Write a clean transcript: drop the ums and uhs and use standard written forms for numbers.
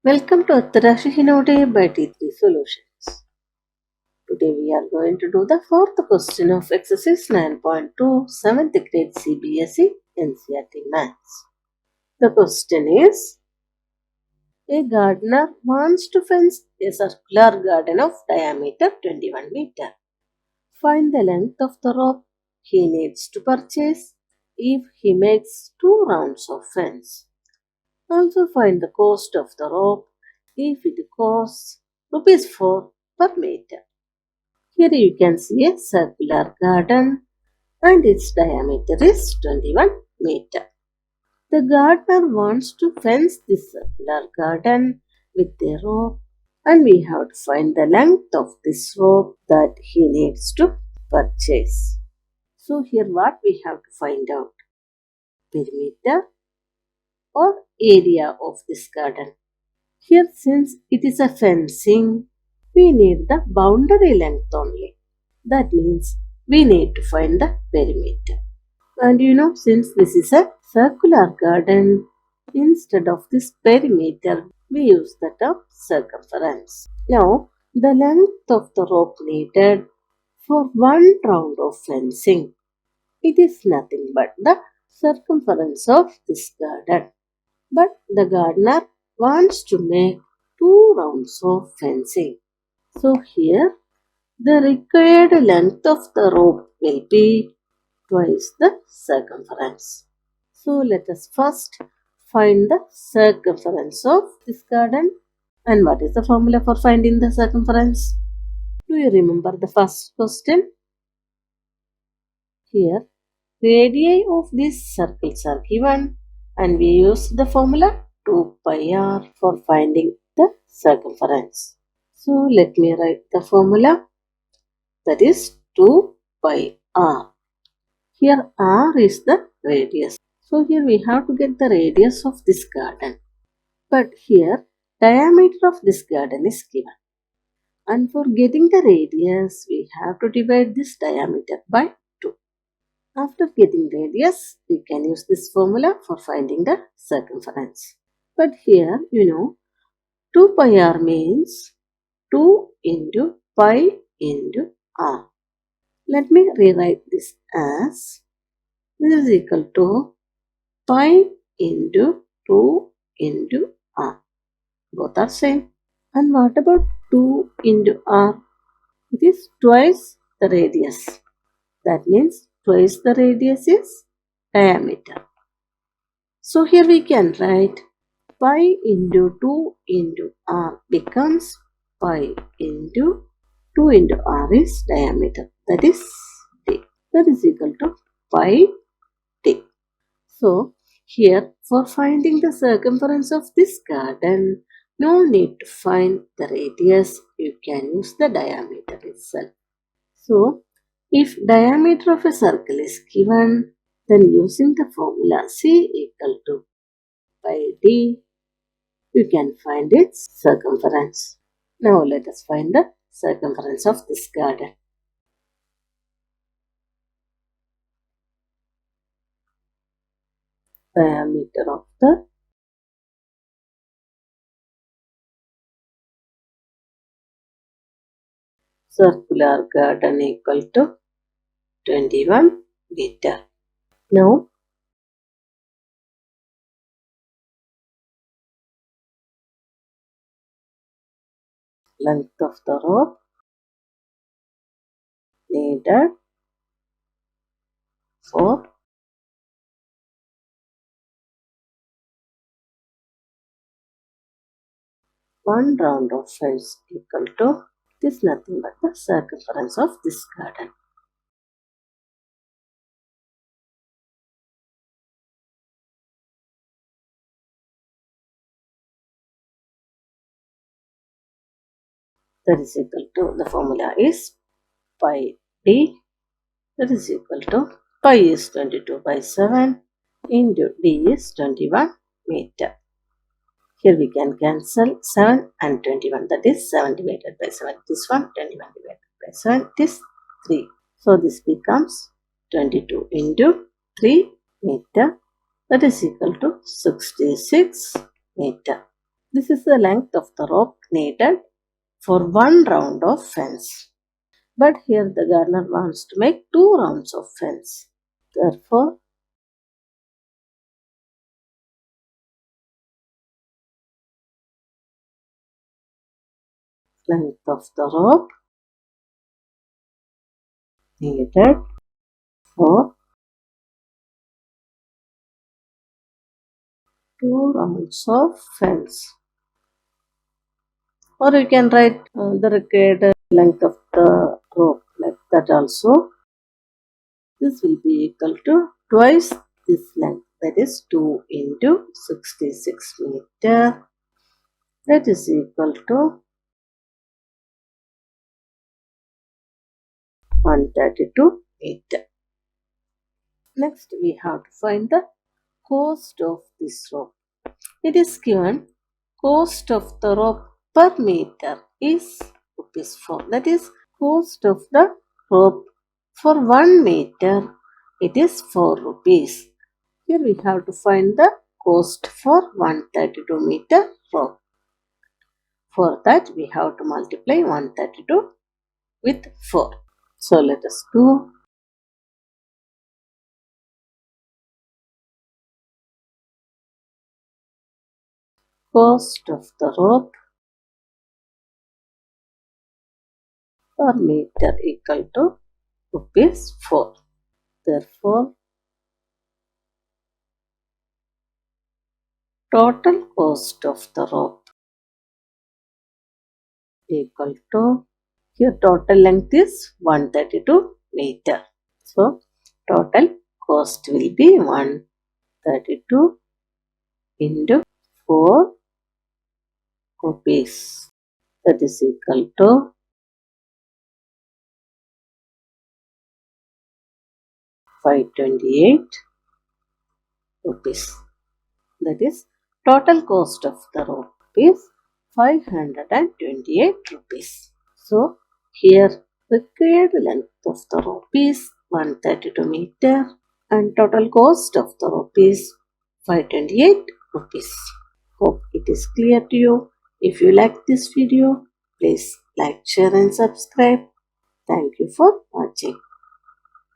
Welcome to Atarashi Hinode by T3 Solutions. Today we are going to do the fourth question of exercise 9.2 7th grade CBSE NCERT Maths. The question is, a gardener wants to fence a circular garden of diameter 21 meter. Find the length of the rope he needs to purchase if he makes 2 rounds of fence. Also find the cost of the rope if it costs ₹4 per meter. Here you can see a circular garden and its diameter is 21 meter. The gardener wants to fence this circular garden with a rope and we have to find the length of this rope that he needs to purchase. So here what we have to find out? Perimeter or area of this garden. Here since it is a fencing, we need the boundary length only. That means we need to find the perimeter. And since this is a circular garden, instead of this perimeter, we use the term circumference. Now, the length of the rope needed for one round of fencing, it is nothing but the circumference of this garden. But the gardener wants to make 2 rounds of fencing. So here the required length of the rope will be twice the circumference. So let us first find the circumference of this garden. And what is the formula for finding the circumference? Do you remember the first question? Here radii of these circles are given and we use the formula 2 pi r for finding the circumference. So let me write the formula, that is 2 pi r. Here r is the radius. So here we have to get the radius of this garden. But here diameter of this garden is given. And for getting the radius, we have to divide this diameter by 2. After getting radius, we can use this formula for finding the circumference. But here, 2 pi r means 2 into pi into r. Let me rewrite this as this is equal to pi into 2 into r. Both are same. And what about 2 into r? It is twice the radius. That means twice the radius is diameter. So here we can write pi into 2 into r becomes pi into 2 into r is diameter. That is d. That is equal to pi d. So here for finding the circumference of this garden, no need to find the radius. You can use the diameter itself. So if diameter of a circle is given, then using the formula C equal to pi d, you can find its circumference. Now let us find the circumference of this garden. Diameter of the circular garden equal to 21 meter. Now length of the rope needed for one round of fence equal to this nothing but the circumference of this garden. That is equal to, the formula is pi d, that is equal to pi is 22 by 7 into d is 21 meter. Here we can cancel 7 and 21, that is 7 divided by 7, this one 21 divided by 7, this 3. So this becomes 22 into 3 meter, that is equal to 66 meter. This is the length of the rope needed for one round of fence. But here the gardener wants to make 2 rounds of fence. Therefore, length of the rope needed for 2 rounds of fence. Or you can write the required length of the rope like that also. This will be equal to twice this length, that is 2 into 66 meter, that is equal to 132 meter. Next we have to find the cost of this rope. It is given cost of the rope per meter is rupees 4. That is cost of the rope for 1 meter, it is 4 rupees. Here we have to find the cost for 132 meter rope. For that we have to multiply 132 with 4. So let us do. Cost of the rope per meter equal to rupees 4. Therefore, total cost of the rope equal to, here total length is 132 meter. So, total cost will be 132 into 4 rupees. That is equal to 528 rupees. That is total cost of the rope is 528 rupees. So here required length of the rope is 132 meter and total cost of the rope is 528 rupees. Hope it is clear to you. If you like this video, please like, share and subscribe. Thank you for watching.